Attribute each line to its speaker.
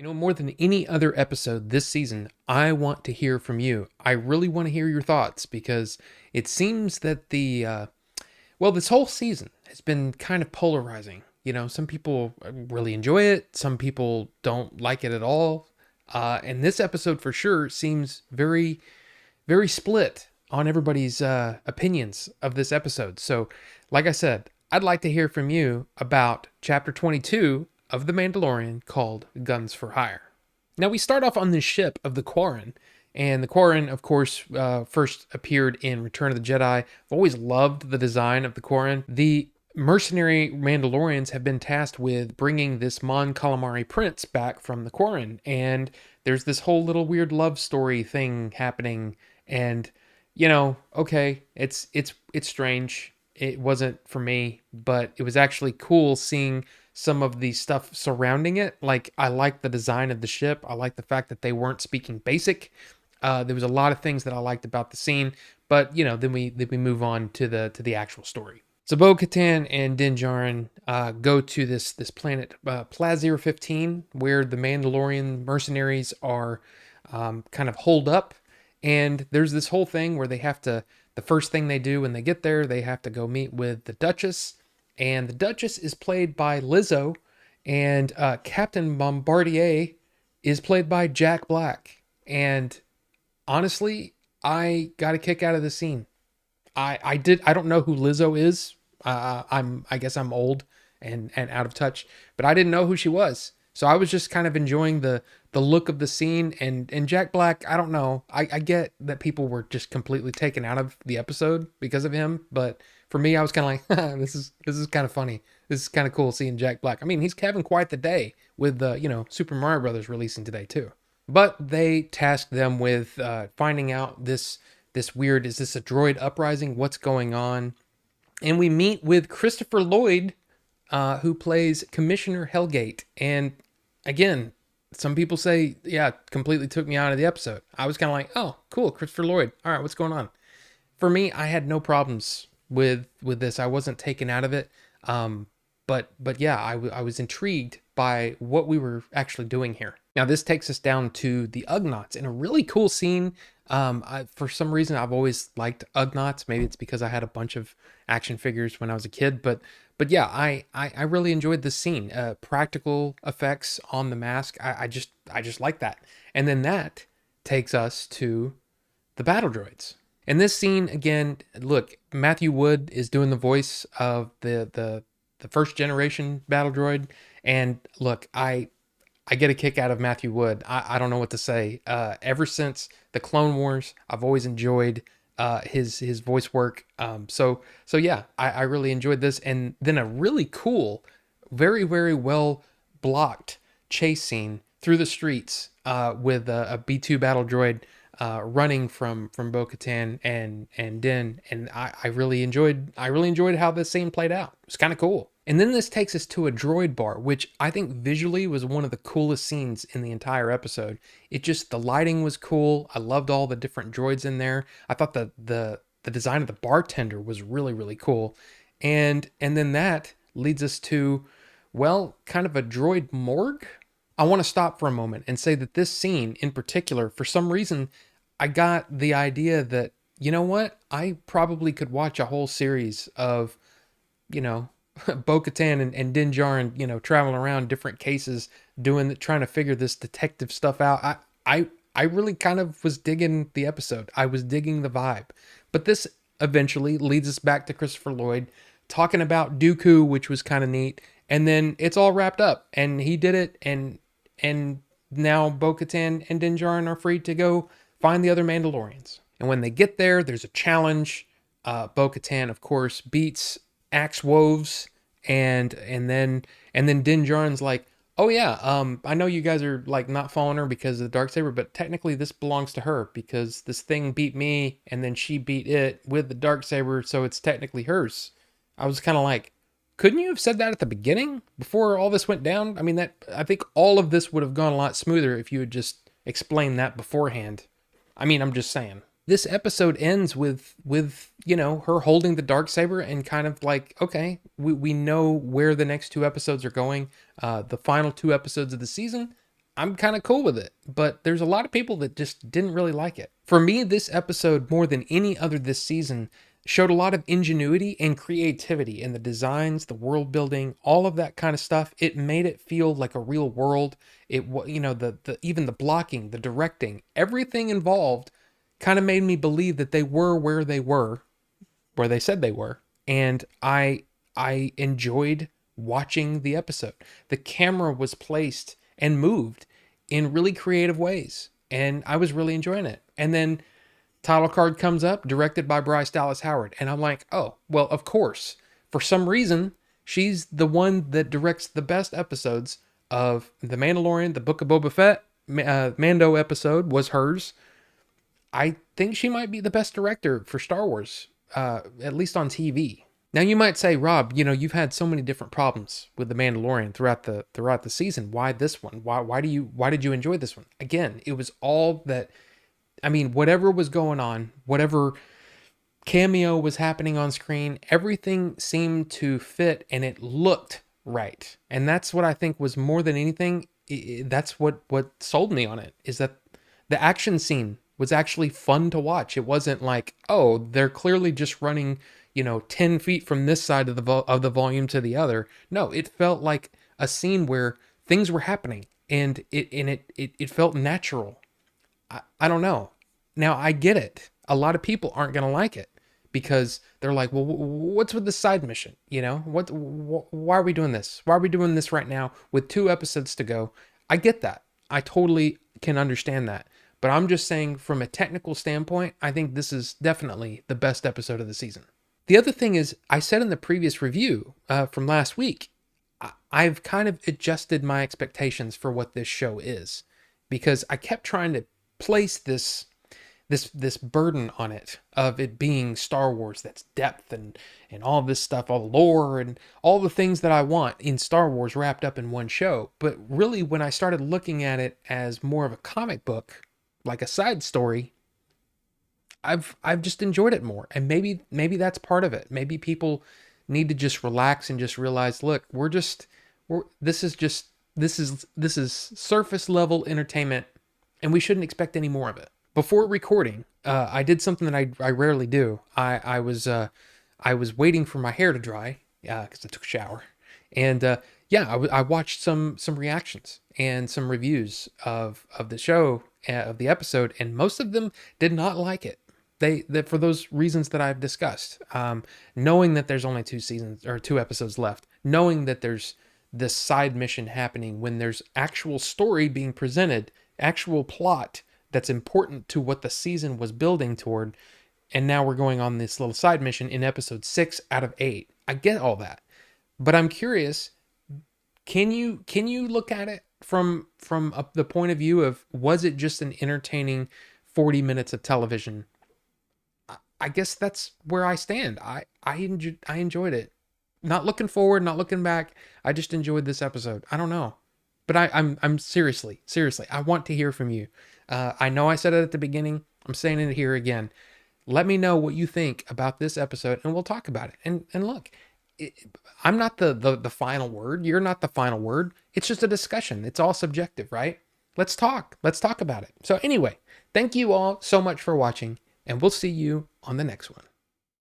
Speaker 1: More than any other episode this season, I want to hear from you. I really want to hear your thoughts because it seems that this whole season has been kind of polarizing. Some people really enjoy it, some people don't like it at all. And this episode for sure seems very, very split on everybody's opinions of this episode. So, like I said, I'd like to hear from you about chapter 22 of The Mandalorian called Guns for Hire. Now, we start off on this ship of the Quarren, and the Quarren, of course, first appeared in Return of the Jedi. I've always loved the design of the Quarren. The mercenary Mandalorians have been tasked with bringing this Mon Calamari prince back from the Quarren, and there's this whole little weird love story thing happening, and okay, it's strange. It wasn't for me, but it was actually cool seeing some of the stuff surrounding it. Like, I like the design of the ship. I like the fact that they weren't speaking basic. There was a lot of things that I liked about the scene, but then we move on to the actual story. So Bo-Katan and Din Djarin go to this planet Plazir 15, where the Mandalorian mercenaries are kind of holed up, and there's this whole thing where they have to. The first thing they do when they get there, they have to go meet with the Duchess, and the Duchess is played by Lizzo, and Captain Bombardier is played by Jack Black. And honestly, I got a kick out of the scene. I don't know who Lizzo is. I guess I'm old and out of touch, but I didn't know who she was. So I was just kind of enjoying the look of the scene, and Jack Black. I don't know. I get that people were just completely taken out of the episode because of him, but for me, I was kind of like, this is kind of funny. This is kind of cool seeing Jack Black. I mean, he's having quite the day with Super Mario Brothers releasing today too. But they tasked them with finding out this weird. Is this a droid uprising? What's going on? And we meet with Christopher Lloyd, who plays Commissioner Hellgate. And again, some people say, yeah, completely took me out of the episode. I was kind of like, oh, cool, Christopher Lloyd. All right, what's going on? For me, I had no problems with this. I wasn't taken out of it. But yeah, I was intrigued by what we were actually doing here. Now, this takes us down to the Ugnaughts in a really cool scene. For some reason, I've always liked Ugnaughts. Maybe it's because I had a bunch of action figures when I was a kid, but yeah, I really enjoyed this scene. Practical effects on the mask. I just like that. And then that takes us to the battle droids. In this scene, again, look, Matthew Wood is doing the voice of the first generation battle droid. And look, I get a kick out of Matthew Wood. I don't know what to say. Ever since the Clone Wars, I've always enjoyed his voice work. So yeah, I really enjoyed this. And then a really cool, very, very well blocked chase scene through the streets with a B2 battle droid running from Bo-Katan and Din. And I really enjoyed how this scene played out. It's kind of cool. And then this takes us to a droid bar, which I think visually was one of the coolest scenes in the entire episode. The lighting was cool. I loved all the different droids in there. I thought the design of the bartender was really, really cool. And then that leads us to, well, kind of a droid morgue. I want to stop for a moment and say that this scene in particular, for some reason, I got the idea that, you know what? I probably could watch a whole series of, Bo-Katan and Din Djarin, traveling around different cases, trying to figure this detective stuff out. I really kind of was digging the episode. I was digging the vibe. But this eventually leads us back to Christopher Lloyd talking about Dooku, which was kind of neat. And then it's all wrapped up, and he did it, and now Bo-Katan and Din Djarin are free to go find the other Mandalorians. And when they get there, there's a challenge. Bo-Katan, of course, beats Axe Woves, and then Din Djarin's like, oh yeah, I know you guys are like not following her because of the Darksaber, but technically this belongs to her because this thing beat me and then she beat it with the Darksaber, so it's technically hers. I was kind of like, couldn't you have said that at the beginning before all this went down? I mean, I think all of this would have gone a lot smoother if you had just explained that beforehand. I mean, I'm just saying. This episode ends with her holding the Darksaber and kind of like, okay, we know where the next two episodes are going. The final two episodes of the season, I'm kind of cool with it, but there's a lot of people that just didn't really like it. For me, this episode, more than any other this season, showed a lot of ingenuity and creativity in the designs, the world building, all of that kind of stuff. It made it feel like a real world. The even the blocking, the directing, everything involved kind of made me believe that they were where they said they were, and I enjoyed watching the episode. The camera was placed and moved in really creative ways, and I was really enjoying it. And then title card comes up, directed by Bryce Dallas Howard, and I'm like, oh, well, of course. For some reason, she's the one that directs the best episodes of The Mandalorian, the Book of Boba Fett. Mando episode was hers. I think she might be the best director for Star Wars, at least on TV. Now you might say, Rob, you've had so many different problems with The Mandalorian throughout the season. Why this one? Why did you enjoy this one? Again, it was all that. I mean, whatever was going on, whatever cameo was happening on screen, everything seemed to fit and it looked right. And that's what I think was more than anything. That's what sold me on it, is that the action scene was actually fun to watch. It wasn't like, oh, they're clearly just running, 10 feet from this side of the volume to the other. No, it felt like a scene where things were happening, and it felt natural. I don't know. Now, I get it. A lot of people aren't going to like it because they're like, well, what's with the side mission? Why are we doing this? Why are we doing this right now with 2 episodes to go? I get that. I totally can understand that. But I'm just saying, from a technical standpoint, I think this is definitely the best episode of the season. The other thing is, I said in the previous review from last week, I've kind of adjusted my expectations for what this show is, because I kept trying to place this burden on it of it being Star Wars, that's depth and all this stuff, all the lore and all the things that I want in Star Wars wrapped up in one show. But really, when I started looking at it as more of a comic book, like a side story, I've just enjoyed it more. And maybe that's part of it. Maybe people need to just relax and just realize, look, this is surface level entertainment, and we shouldn't expect any more of it. Before recording, I did something that I rarely do. I was waiting for my hair to dry because I took a shower, and I watched some reactions and some reviews of the show, of the episode, and most of them did not like it. They for those reasons that I've discussed. Knowing that there's only 2 episodes left, knowing that there's this side mission happening when there's actual story being presented, actual plot that's important to what the season was building toward, and now we're going on this little side mission in episode 6 out of 8. I get all that, but I'm curious, can you look at it from the point of view of, was it just an entertaining 40 minutes of television? I guess that's where I stand. I enjoyed it. Not looking forward, not looking back. I just enjoyed this episode. I don't know. But I'm seriously, I want to hear from you. I know I said it at the beginning. I'm saying it here again. Let me know what you think about this episode, and we'll talk about it. And look, I'm not the final word. You're not the final word. It's just a discussion. It's all subjective, right? Let's talk. Let's talk about it. So anyway, thank you all so much for watching, and we'll see you on the next one.